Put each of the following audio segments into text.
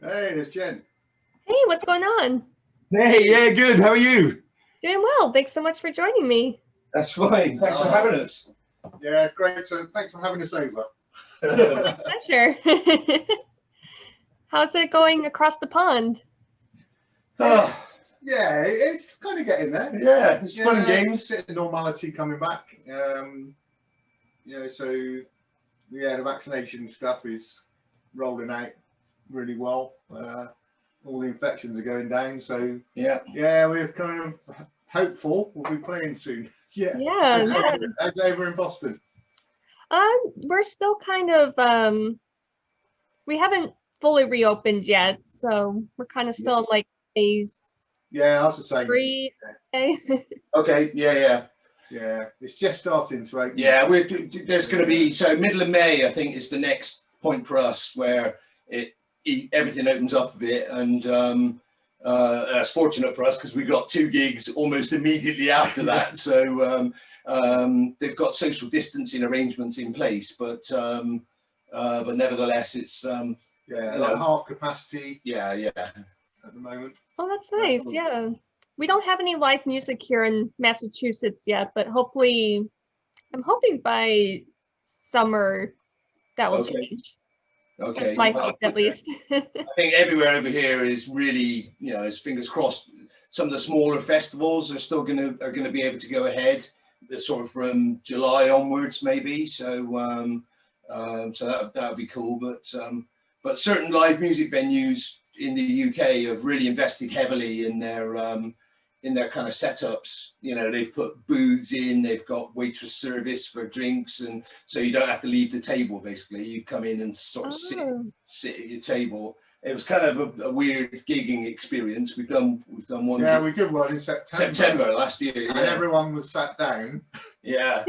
Hey, there's Jen. Hey, what's going on? Hey, yeah, good. How are you? Doing well. Thanks so much for joining me. That's fine. Thanks for having us. Yeah, great. So thanks for having us over. Pleasure. How's it going across the pond? Oh, Yeah, it's kind of getting there. yeah, it's fun and games. Bit of normality coming back. So the vaccination stuff is rolling out really well. All the infections are going down. So Yeah, we're kind of hopeful we'll be playing soon. Yeah. How's over in Boston? We're still kind of we haven't fully reopened yet, so we're kind of still in like phase Yeah, that's the same. 3. okay, yeah. Yeah, it's just starting to open. Yeah, there's going to be, so middle of May, I think, is the next point for us where everything opens up a bit. And that's fortunate for us because we got 2 gigs almost immediately after that. So they've got social distancing arrangements in place, but nevertheless, it's like half capacity. Yeah. At the moment. Oh, that's nice. Yeah. We don't have any live music here in Massachusetts yet, but hopefully, I'm hoping by summer that will change. Okay. That's my hope, at least. I think everywhere over here is really, it's fingers crossed. Some of the smaller festivals are still going to be able to go ahead, sort of from July onwards, maybe. So that would be cool. But certain live music venues in the UK have really invested heavily in their kind of setups. They've put booths in, they've got waitress service for drinks, and so you don't have to leave the table. Basically, you come in and sort of sit at your table. It was kind of a weird gigging experience. We've done one. Yeah, we did one in September last year, and everyone was sat down. Yeah.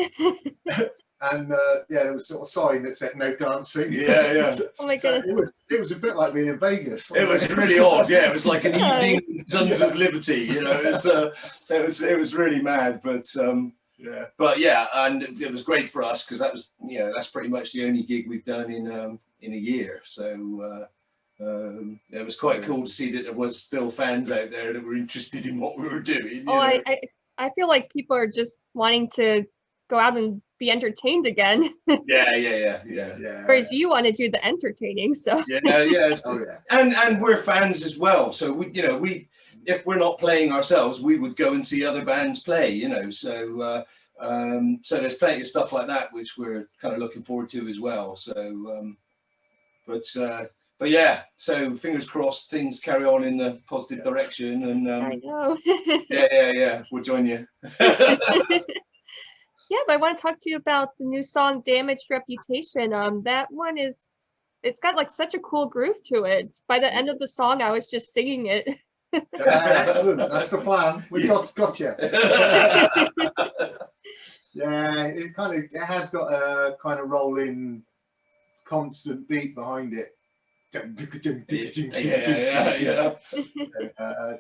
And there was sort of sign that said no dancing. Yeah. Oh my goodness. It was a bit like being in Vegas. It was really odd. Yeah, it was like an evening in Sons of Liberty. It was really mad. But and it was great for us because that was that's pretty much the only gig we've done in a year. So it was quite cool to see that there was still fans out there that were interested in what we were doing. I feel like people are just wanting to go out and be entertained again. Yeah. Whereas you want to do the entertaining, so and we're fans as well. So we if we're not playing ourselves, we would go and see other bands play. So there's plenty of stuff like that which we're kind of looking forward to as well. So but yeah, so fingers crossed things carry on in the positive direction. And I know. yeah, we'll join you. Yeah, but I want to talk to you about the new song Damaged Reputation. That one it's got like such a cool groove to it. By the end of the song, I was just singing it. Excellent. That's the plan. We got you. Yeah, it has got a kind of rolling constant beat behind it.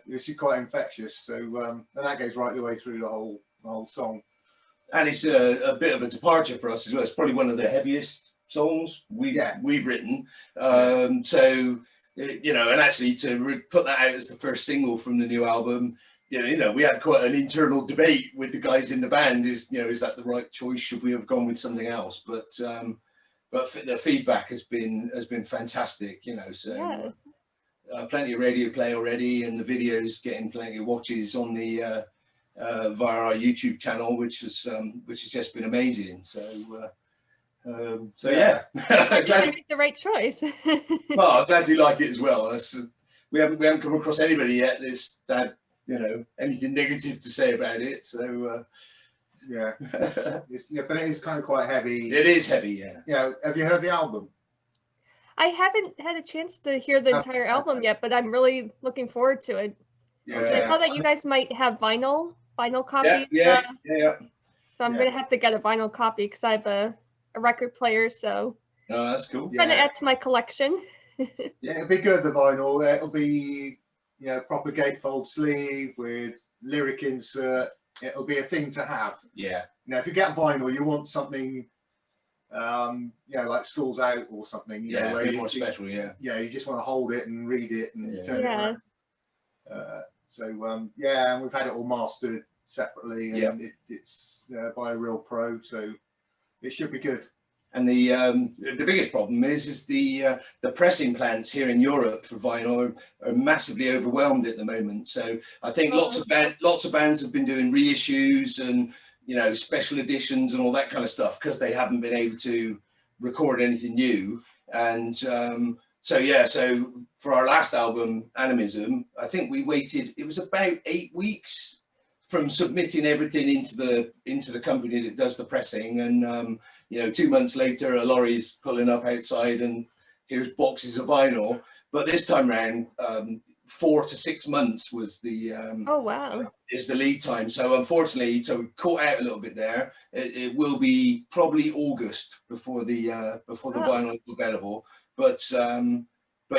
It's quite infectious. So and that goes right the way through the whole song. And it's a bit of a departure for us as well. It's probably one of the heaviest songs we've written. So, and actually to put that out as the first single from the new album, we had quite an internal debate with the guys in the band. Is that the right choice? Should we have gone with something else? But the feedback has been fantastic. So plenty of radio play already, and the videos getting plenty of watches on the. Via our YouTube channel, which has just been amazing. So yeah. Glad you make the right choice. Well, I'm glad you like it as well. We haven't come across anybody yet that's had anything negative to say about it. So but it is kind of quite heavy. It is heavy, yeah. Yeah. Have you heard the album? I haven't had a chance to hear the entire album yet, but I'm really looking forward to it. Yeah. I saw that you guys might have vinyl copies. Yeah. So I'm gonna have to get a vinyl copy because I have a record player. So that's cool. I'm trying to add to my collection. Yeah, it'll be good. The vinyl. It'll be proper gatefold sleeve with lyric insert. It'll be a thing to have. Yeah. If you get vinyl, you want something Yeah, like School's Out or something. You know, Yeah, where a bit you, more special. Yeah. yeah, you just want to hold it and read it and Yeah. turn it Yeah. around. Yeah, and we've had it all mastered separately, and Yeah. it's by a real pro, so it should be good. And the biggest problem is the pressing plants here in Europe for vinyl are massively overwhelmed at the moment. So I think lots of bands have been doing reissues and, you know, special editions and all that kind of stuff because they haven't been able to record anything new. And so yeah, so for our last album, Animism, I think we waited. It was about 8 weeks from submitting everything into the company that does the pressing, and you know, 2 months later, a lorry's pulling up outside and here's boxes of vinyl. But this time round, 4 to 6 months was the Oh wow. is the lead time. So unfortunately, so we caught out a little bit there. It will be probably August before the vinyl is available. But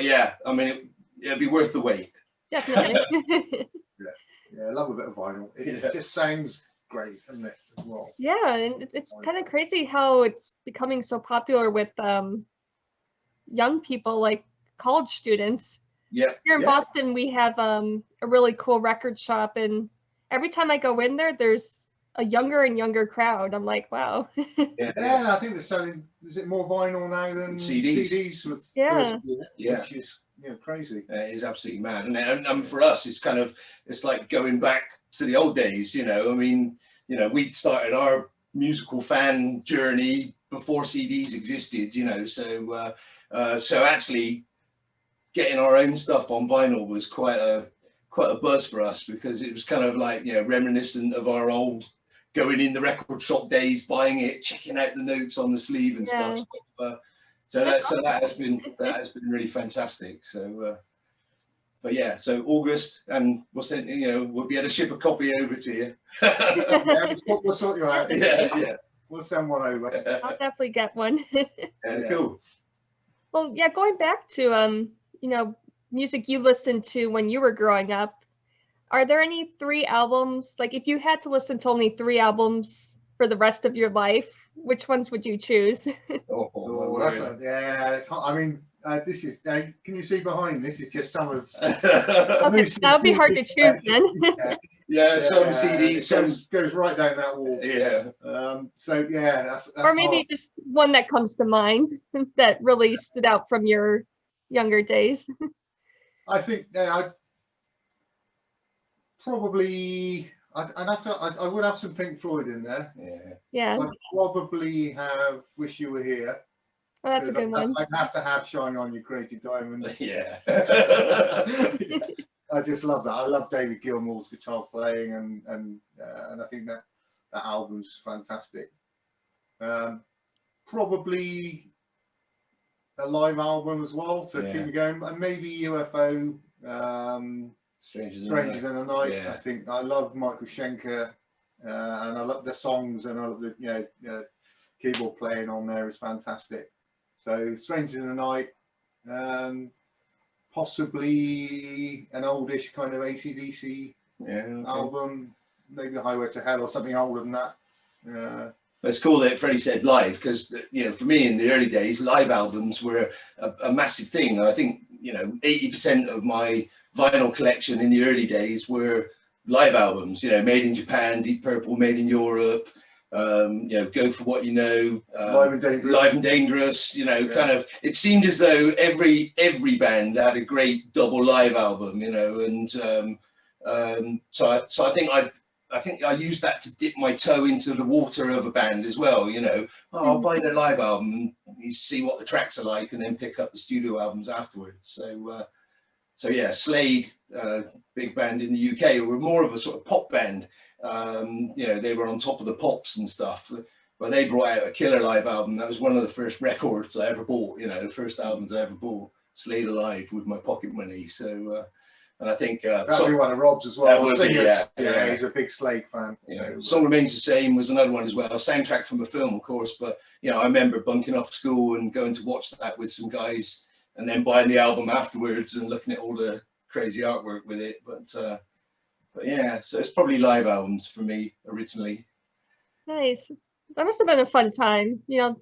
yeah, I mean, it'll be worth the wait. Definitely. Yeah, I love a bit of vinyl. It just sounds great, doesn't it, as well? Yeah, and it's kind of crazy how it's becoming so popular with young people, like college students. Yeah. Here in Boston, we have a really cool record shop, and every time I go in there, there's a younger and younger crowd. I'm like, wow. Yeah, I think they're selling. Is it more vinyl now than CDs? Yeah. Which is crazy. It is absolutely mad, and for us, it's like going back to the old days. You know, I mean, you know, we started our musical fan journey before CDs existed. You know, so actually getting our own stuff on vinyl was quite a buzz for us, because it was kind of like, you know, reminiscent of our old going in the record shop days, buying it, checking out the notes on the sleeve and stuff. So that has been really fantastic. So but yeah, so August, and we'll send, you know, we'll be able to ship a copy over to you. Yeah, we'll sort you out. Yeah. We'll send one over. I'll definitely get one. Cool. Well, yeah, going back to you know, music you listened to when you were growing up, are there any 3 albums, like if you had to listen to only 3 albums for the rest of your life, which ones would you choose? I mean, this is, can you see behind? This is just some of. Okay, that would be hard to choose then. Some CDs, goes right down that wall. So yeah, that's or maybe hard. just one that comes to mind that really stood out from your younger days. I think I'd probably. I would have some Pink Floyd in there. Yeah. So I'd probably have Wish You Were Here. Oh, that's a good one. I'd have to have Shine On You Crazy Diamond. Yeah. I just love that. I love David Gilmour's guitar playing, and I think that album's fantastic. Probably a live album as well to keep me going, and maybe UFO. Strangers in the Night. I think I love Michael Schenker, and I love the songs, and I love the keyboard playing on there is fantastic. So Strangers in the Night, possibly an oldish kind of AC/DC album, maybe Highway to Hell or something older than that. It's cool that Freddie said live, because, you know, for me in the early days, live albums were a massive thing. I think, you know, 80% of my vinyl collection in the early days were live albums, you know, made in Japan, Deep Purple, made in Europe, you know, Go For What You Know, Live and Dangerous, you know, kind of, it seemed as though every band had a great double live album, you know, and so I think I used that to dip my toe into the water of a band as well, you know. I'll buy their live album and you see what the tracks are like, and then pick up the studio albums afterwards. So yeah, Slade, big band in the UK, were more of a sort of pop band. You know, they were on top of the pops and stuff. But they brought out a killer live album. That was one of the first records I ever bought. You know, the first albums I ever bought. Slade Alive with my pocket money. So, and I think that'll be one of Rob's as well. He's a big Slade fan. Yeah, Song Remains the Same was another one as well. A soundtrack from a film, of course. But you know, I remember bunking off school and going to watch that with some guys, and then buying the album afterwards and looking at all the crazy artwork with it. But yeah, so it's probably live albums for me originally. Nice. That must have been a fun time. You know,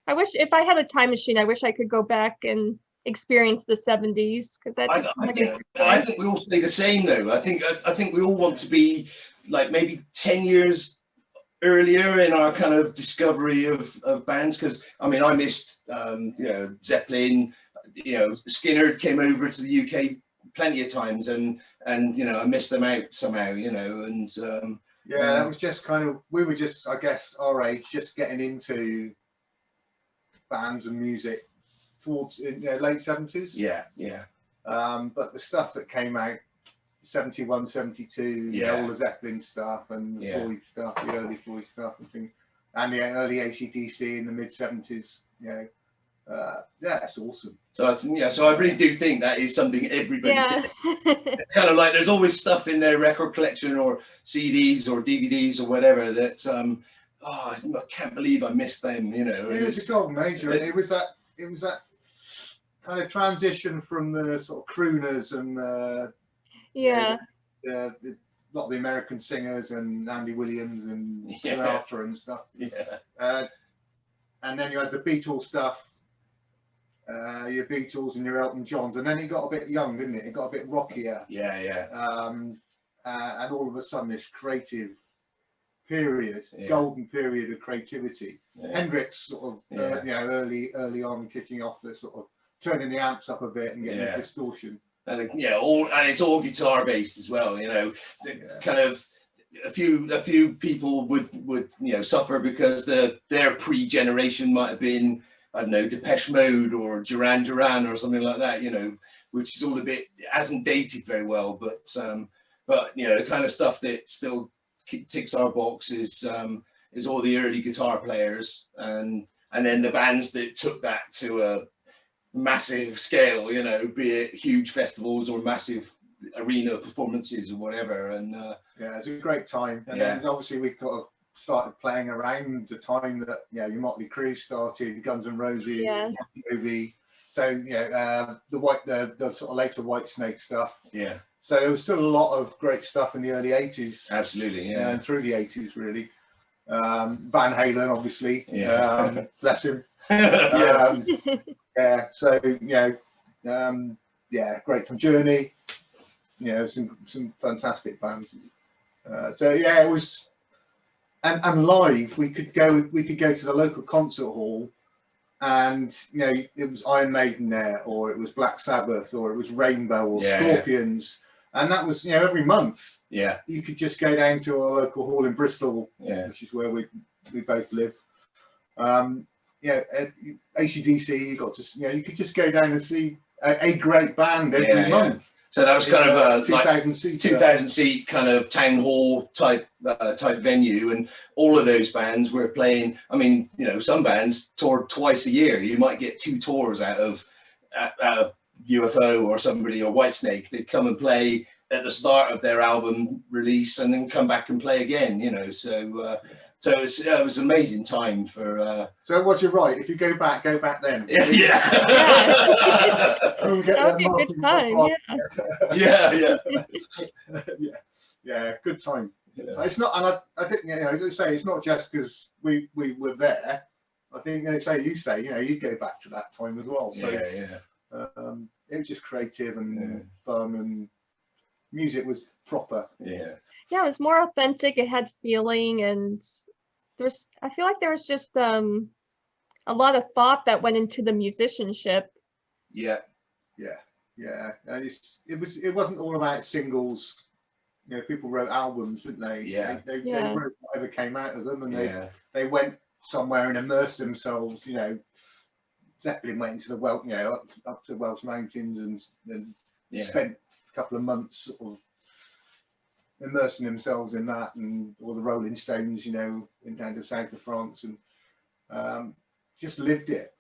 I wish if I had a time machine, I wish I could go back and experience the 70s, because that just I think we all say the same though. I think we all want to be like maybe 10 years earlier in our kind of discovery of bands, because I mean I missed you know, Zeppelin, you know, Skinner came over to the UK plenty of times, and you know, I missed them out somehow, you know, and yeah, that was just kind of, we were just, I guess, our age, just getting into bands and music towards in late 70s. Yeah, yeah. But the stuff that came out 71, 72, you know, all the Zeppelin stuff and the Floyd stuff, the early Floyd stuff and things, and the early AC/DC in the mid 70s, you know, yeah, it's awesome. So so I really do think that is something everybody says. It's kind of like there's always stuff in their record collection or CDs or DVDs or whatever that oh, I can't believe I missed them, you know. It was a golden age. It was that kind of transition from the sort of crooners and a lot of the American singers and Andy Williams and Sinatra and stuff. And then you had the Beatles stuff, your Beatles and your Elton Johns, and then it got a bit young, didn't it? It got a bit rockier. And all of a sudden, this creative period, golden period of creativity. Hendrix sort of, you know, early on, kicking off the sort of turning the amps up a bit and getting a distortion. And it's all guitar based as well, you know. Kind of a few people would you know, suffer because their pre-generation might have been, I don't know, Depeche Mode or Duran Duran or something like that, you know, which is all a bit, it hasn't dated very well, but you know, the kind of stuff that still ticks our box is all the early guitar players, and then the bands that took that to a massive scale, you know, be it huge festivals or massive arena performances or whatever. And yeah, it's a great time. And then obviously we kind of started playing around the time that, you know, your Motley Crue started, Guns N' Roses, movie. So you know, the sort of later Whitesnake stuff. Yeah. So there was still a lot of great stuff in the early 80s. Absolutely, yeah. And through the 80s, really. Van Halen, obviously. Bless him. Yeah, so, you know, great time. Journey, you know, some fantastic bands. So, yeah, it was, and live, we could go to the local concert hall, and, you know, it was Iron Maiden there, or it was Black Sabbath, or it was Rainbow, or Scorpions. And that was, you know, every month. Yeah. You could just go down to our local hall in Bristol, which is where we both live. AC/DC, you got to, you know, you could just go down and see a great band every month. So that was kind of a 2,000 seat kind of town hall type venue, and all of those bands were playing. I mean, you know, some bands toured twice a year. You might get 2 tours out of UFO or somebody, or Whitesnake. They'd come and play at the start of their album release and then come back and play again, you know. So it was an amazing time for so was you right, if you go back then? That would be a good time. Yeah, good time. It's not, and I think, you know, as I say, it's not just because we were there. I think, you say, you know, you go back to that time as well. So it was just creative and fun, and music was proper. It was more authentic. It had feeling, and I feel like there was just a lot of thought that went into the musicianship. And it wasn't all about singles. You know, people wrote albums, didn't they? They wrote whatever came out of them, and they went somewhere and immersed themselves. You know, Zeppelin went into the Welsh, you know, up to Welsh mountains and spent a couple of months sort of immersing themselves in that, and all the Rolling Stones, you know, down to the south of France, and just lived it.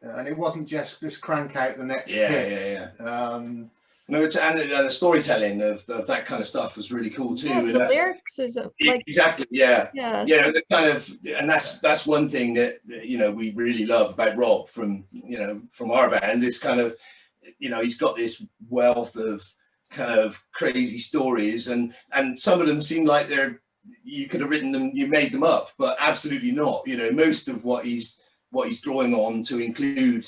And it wasn't just crank out the next hit. No, and the storytelling of that kind of stuff was really cool too. The lyrics is like exactly, the kind of, and that's one thing that, you know, we really love about Rob from our band. Is kind of, you know, he's got this wealth of kind of crazy stories, and some of them seem like you could have written them, you made them up, but absolutely not. You know, most of what he's what he's drawing on to include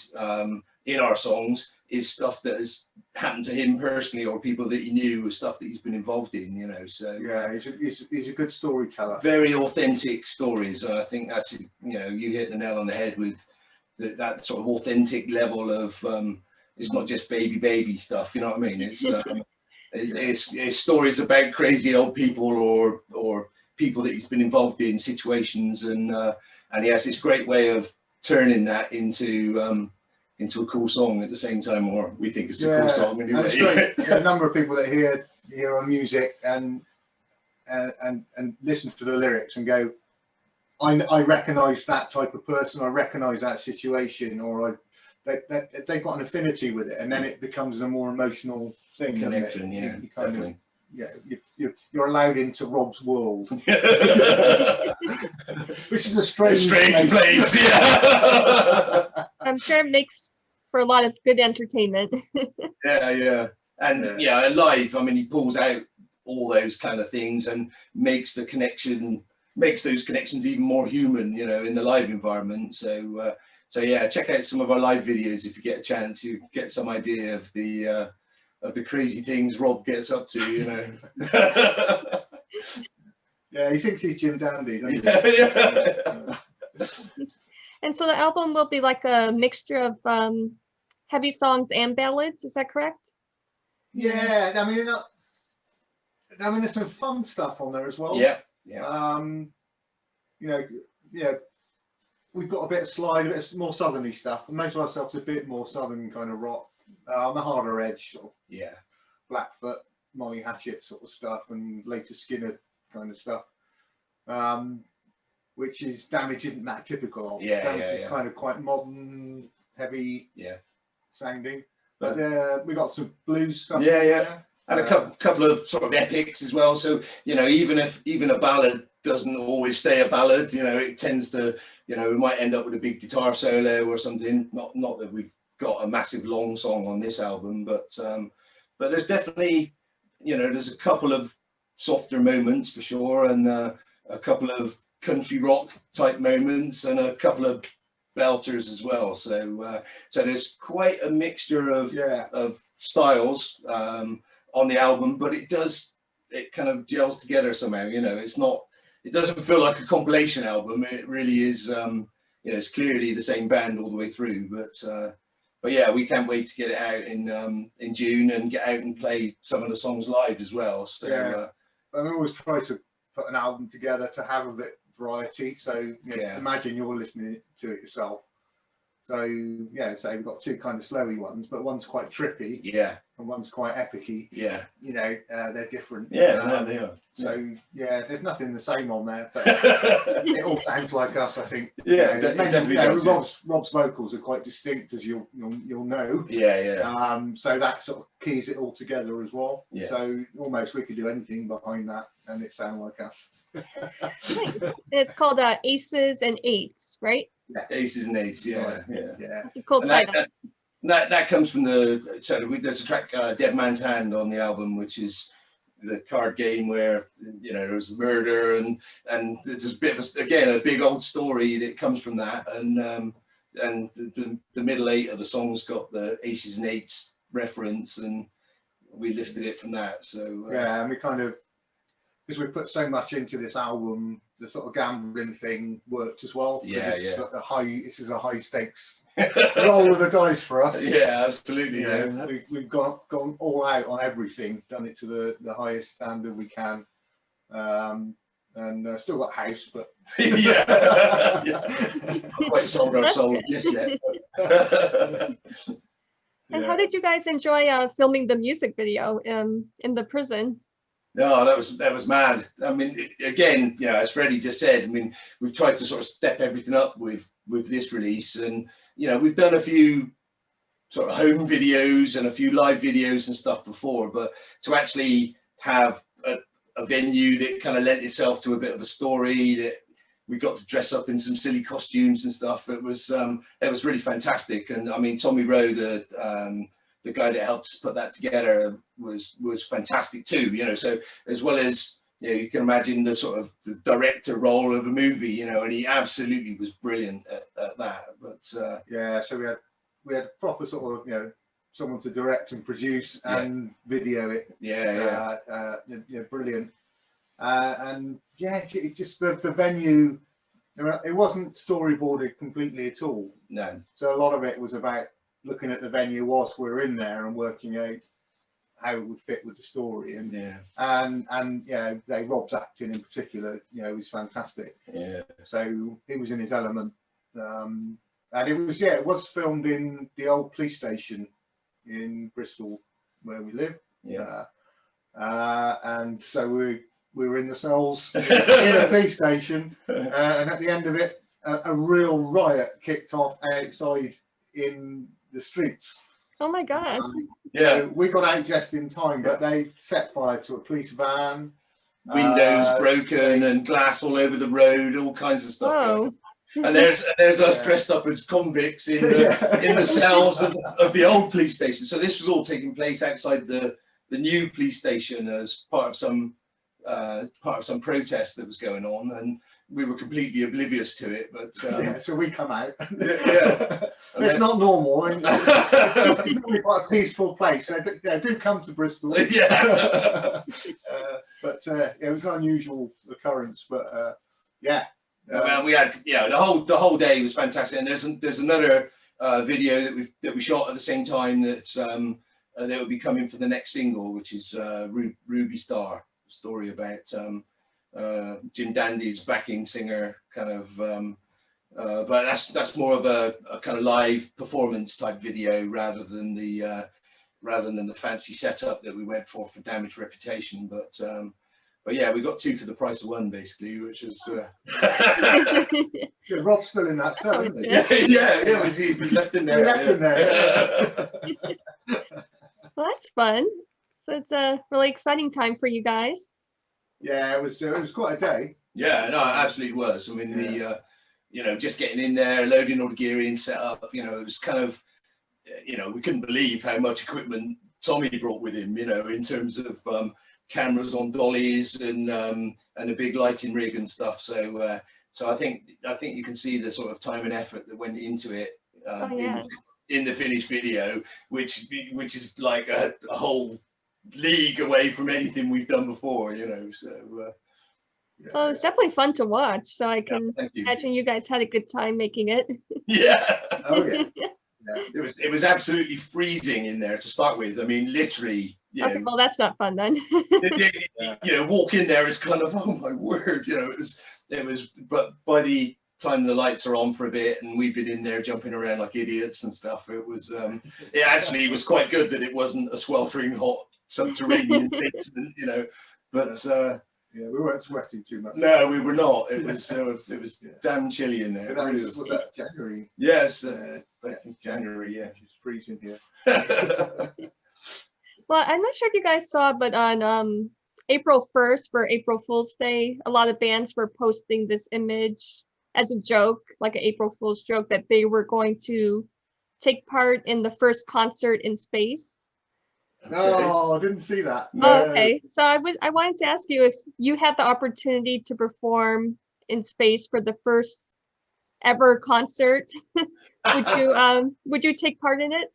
in our songs is stuff that has happened to him personally, or people that he knew, or stuff that he's been involved in, you know. So yeah, he's a good storyteller. Very authentic stories, and I think that's, you know, you hit the nail on the head with that sort of authentic level of it's not just baby stuff, you know what I mean? It's it's stories about crazy old people or people that he's been involved in situations, and he has this great way of turning that into a cool song at the same time, or we think it's a cool song anyway. And it's great. A number of people that hear our music and listen to the lyrics and go, I recognise that type of person, I recognise that situation, or they've got an affinity with it, and then it becomes a more emotional thing. Connection, yeah, you definitely. You're allowed into Rob's world, which is a strange place. Yeah. I'm sure it makes for a lot of good entertainment. Yeah. And live, I mean, he pulls out all those kind of things and makes those connections even more human, you know, in the live environment. So yeah, check out some of our live videos if you get a chance. You get some idea of the crazy things Rob gets up to, you know. Yeah, he thinks he's Jim Dandy, doesn't he? Yeah. And so the album will be like a mixture of heavy songs and ballads, is that correct? Yeah, I mean, there's some fun stuff on there as well. Yeah. You know, yeah, we've got a bit of slide, a bit more southerny stuff, and most of our stuff's a bit more southern kind of rock, on the harder edge, sort of Blackfoot, Molly Hatchet sort of stuff, and later Skinner kind of stuff. Which is Damage isn't that typical of. Damage is kind of quite modern, heavy sounding. But we got some blues stuff. Yeah. And a couple of sort of epics as well. So, you know, even a ballad doesn't always stay a ballad, you know, it tends to, you know, we might end up with a big guitar solo or something. Not that we've got a massive long song on this album, but there's definitely, you know, there's a couple of softer moments for sure, and a couple of country rock type moments, and a couple of belters as well. So there's quite a mixture of styles on the album, but it kind of gels together somehow. You know, it doesn't feel like a compilation album. It really is. You know, it's clearly the same band all the way through. But yeah, we can't wait to get it out in June and get out and play some of the songs live as well. So I always try to put an album together to have a bit of variety. So imagine you're listening to it yourself. So so we've got two kind of slowy ones, but one's quite trippy, and one's quite epicy. You know, they're different. They are. So there's nothing the same on there, but it all sounds like us, I think. Rob's vocals are quite distinct, as you'll know. So that sort of keys it all together as well. So almost we could do anything behind that, and it sounds like us. It's called Aces and Eights, right? Aces and Eights, yeah. That's a cool title. That comes from there's a track Dead Man's Hand on the album, which is the card game where, you know, there's murder and there's a bit of a big old story that comes from that, and the middle eight of the song's got the Aces and Eights reference, and we lifted it from that. So and we kind of, because we put so much into this album, the sort of gambling thing worked as well. This is a high stakes roll of the dice for us. Absolutely. We've gone all out on everything, done it to the highest standard we can, and still got house, but not quite sold our soul just yet. And how did you guys enjoy filming the music video in the prison? No, that was mad. I mean, again, as Freddie just said, I mean, we've tried to sort of step everything up with this release, and you know, we've done a few sort of home videos and a few live videos and stuff before, but to actually have a venue that kind of lent itself to a bit of a story, that we got to dress up in some silly costumes and stuff, it was really fantastic. And I mean, Tommy Rowe, the guy that helped put that together, was fantastic too, you know. So as well as you know, you can imagine the sort of the director role of a movie, you know, and he absolutely was brilliant at that. But yeah, so we had proper sort of, you know, someone to direct and produce and video it. Yeah, brilliant. And yeah, it just the venue. It wasn't storyboarded completely at all. No. So a lot of it was about looking at the venue whilst we were in there and working out how it would fit with the story. And Rob's acting in particular, you know, was fantastic. Yeah. So he was in his element. And it was filmed in the old police station in Bristol where we live. Yeah. And so we were in the cells in a police station, and at the end of it, a real riot kicked off outside in the streets. Oh my God. So we got out just in time, but they set fire to a police van. Windows broken and glass all over the road, all kinds of stuff. Whoa. And there's us dressed up as convicts in the cells of the old police station. So this was all taking place outside the new police station as part of some protest that was going on, and we were completely oblivious to it. But so we come out. It's not normal. It's normally quite a peaceful place. So do come to Bristol. But it was an unusual occurrence. But we had the whole day was fantastic. And there's another video that we shot at the same time that will be coming for the next single, which is Ruby Star. Story about Jim Dandy's backing singer kind of, but that's more of a kind of live performance type video rather than the fancy setup that we went for Damaged Reputation. But yeah, we got two for the price of one basically, which is Rob's still in that cell, isn't he? We left him there. Well, that's fun. So it's a really exciting time for you guys. Yeah, it was quite a day. Yeah, no, it absolutely was. I mean, just getting in there, loading all the gear in, set up, it was kind of, we couldn't believe how much equipment Tommy brought with him, in terms of cameras on dollies and a big lighting rig and stuff. So I think you can see the sort of time and effort that went into it in the finished video, which is like a whole league away from anything we've done before, so well, it's definitely fun to watch, so I can imagine you guys had a good time making it. It was absolutely freezing in there to start with. I mean, literally, okay, well, that's not fun then. Walk in there is kind of, oh my word, it was but by the time the lights are on for a bit and we've been in there jumping around like idiots and stuff, it was it actually was quite good that it wasn't a sweltering hot subterranean basement, but we weren't sweating too much. No, we were not. It was damn chilly in there. Was that January? Yes, January. Yeah, it's freezing here. Well, I'm not sure if you guys saw, but on April 1st for April Fool's Day, a lot of bands were posting this image as a joke, like an April Fool's joke, that they were going to take part in the first concert in space. No, I didn't see that. No. Oh, okay, so I wanted to ask you if you had the opportunity to perform in space for the first ever concert. Would you take part in it?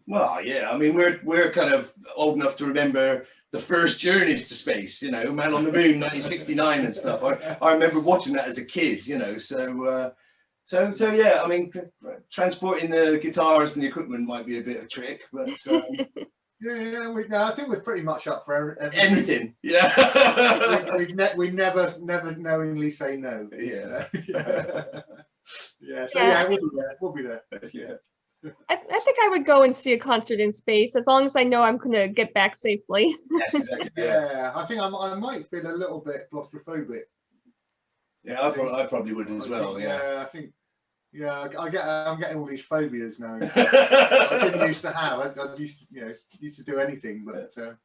Well, yeah. I mean, we're kind of old enough to remember the first journeys to space. Man on the Moon, 1969 and stuff. I remember watching that as a kid. So yeah. I mean, transporting the guitars and the equipment might be a bit of a trick, but. I think we're pretty much up for anything. Yeah. we never knowingly say no. Yeah. We'll be there. Yeah. I think I would go and see a concert in space as long as I know I'm going to get back safely. Yes, exactly. Yeah, I think I might feel a little bit claustrophobic. Yeah, I probably would as well. Yeah, I think. Yeah, I'm getting all these phobias now. I didn't used to have. I used to do anything, but so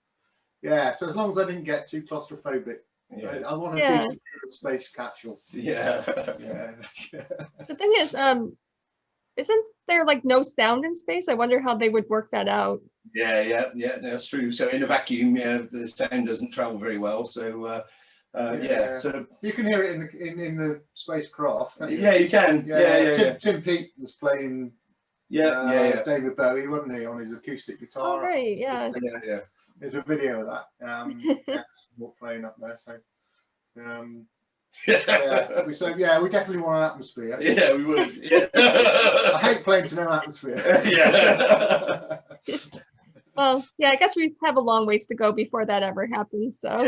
as long as I didn't get too claustrophobic, I want to do some space capsule. Yeah. The thing is, isn't there like no sound in space? I wonder how they would work that out. Yeah, that's true. So in a vacuum, the sound doesn't travel very well. So So you can hear it in the spacecraft. Yeah, you can. Tim Peake was playing. David Bowie, wasn't he, on his acoustic guitar? Oh, right, yeah. There's a video of that. Playing up there. So, we definitely want an atmosphere. Yeah, we would. Yeah. I hate playing to no atmosphere. Yeah. Well, yeah, I guess we have a long ways to go before that ever happens. So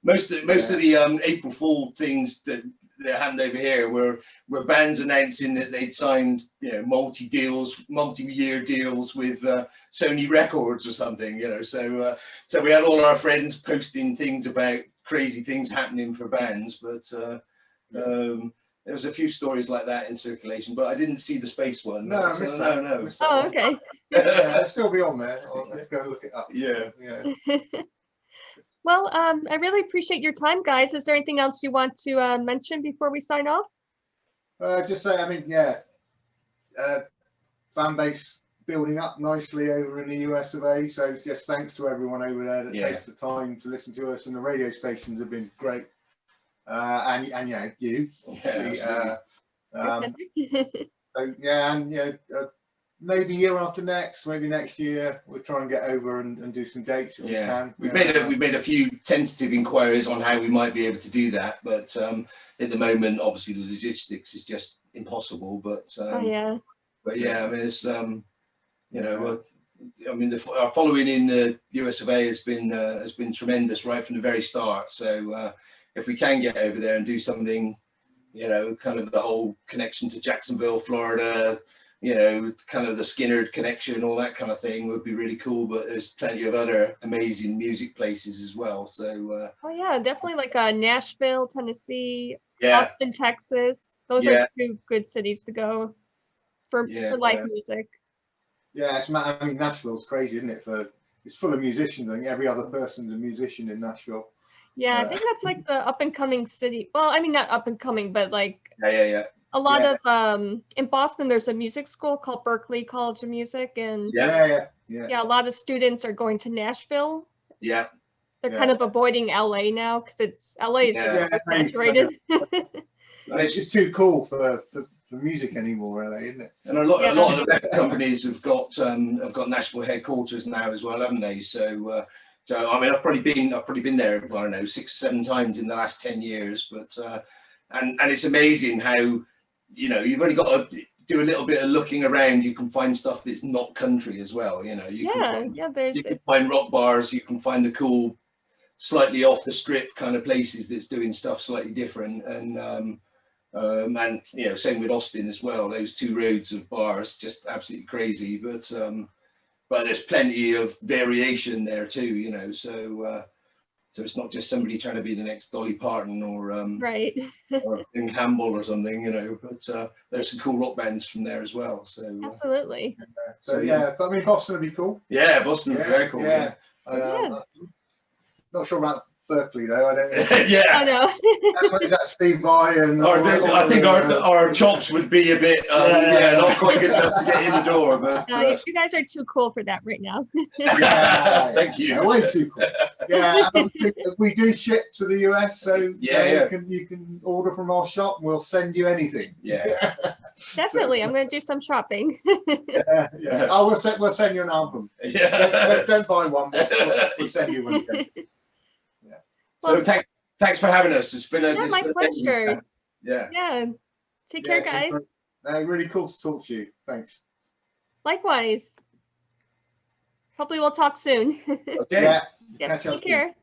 most of the April Fool things that happened over here were bands announcing that they'd signed multi-year deals with Sony Records or something, so we had all our friends posting things about crazy things happening for bands, but there was a few stories like that in circulation, but I didn't see the space one. No. Oh, okay. It'll still be on there. Let's go look it up. Yeah. Well, I really appreciate your time, guys. Is there anything else you want to mention before we sign off? Just say, fan base building up nicely over in the US of A. So just thanks to everyone over there that takes the time to listen to us, and the radio stations have been great. And you. Maybe year after next, maybe next year, we'll try and get over and do some dates if we can. We've made a few tentative inquiries on how we might be able to do that, but at the moment, obviously, the logistics is just impossible. But it's our following in the US of A has been tremendous right from the very start. So if we can get over there and do something, kind of the whole connection to Jacksonville, Florida, kind of the Skinnerd connection, all that kind of thing would be really cool. But there's plenty of other amazing music places as well. So definitely like Nashville, Tennessee, Austin, Texas. Those are two good cities to go for live music. Yeah, Nashville's crazy, isn't it? It's full of musicians. I think every other person's a musician in Nashville. Yeah, I think that's like the up and coming city. Well, I mean, not up and coming, but like a lot of in Boston, there's a music school called Berklee College of Music, and a lot of students are going to Nashville. Yeah, they're kind of avoiding LA now because LA is just saturated. And it's just too cool for music anymore, LA, isn't it? And a lot of the record companies have got Nashville headquarters now as well, haven't they? So. I've probably been there, I don't know, 6 or 7 times in the last 10 years. But and it's amazing how you've only got to do a little bit of looking around. You can find stuff that's not country as well. You can find rock bars. You can find the cool, slightly off the strip kind of places that's doing stuff slightly different. And same with Austin as well. Those 2 roads of bars, just absolutely crazy. But there's plenty of variation there too, so it's not just somebody trying to be the next Dolly Parton or or Bing Campbell or something, but there's some cool rock bands from there as well. So absolutely. But Boston would be cool. Yeah, Boston would be very cool. Yeah. Not sure about Berklee though. I don't know. I know. Is that Steve Vai and I think our chops would be a bit not quite good enough to get in the door, but you guys are too cool for that right now. Thank you. Way too cool. We do ship to the US, so you can order from our shop and we'll send you anything. Definitely. I'm going to do some shopping. Oh, we'll send you an album. Don't buy one, we'll send you one. So thanks for having us. It's been my pleasure. Yeah. Take care, guys. Really cool to talk to you. Thanks. Likewise. Hopefully we'll talk soon. Okay. Catch up. Take care.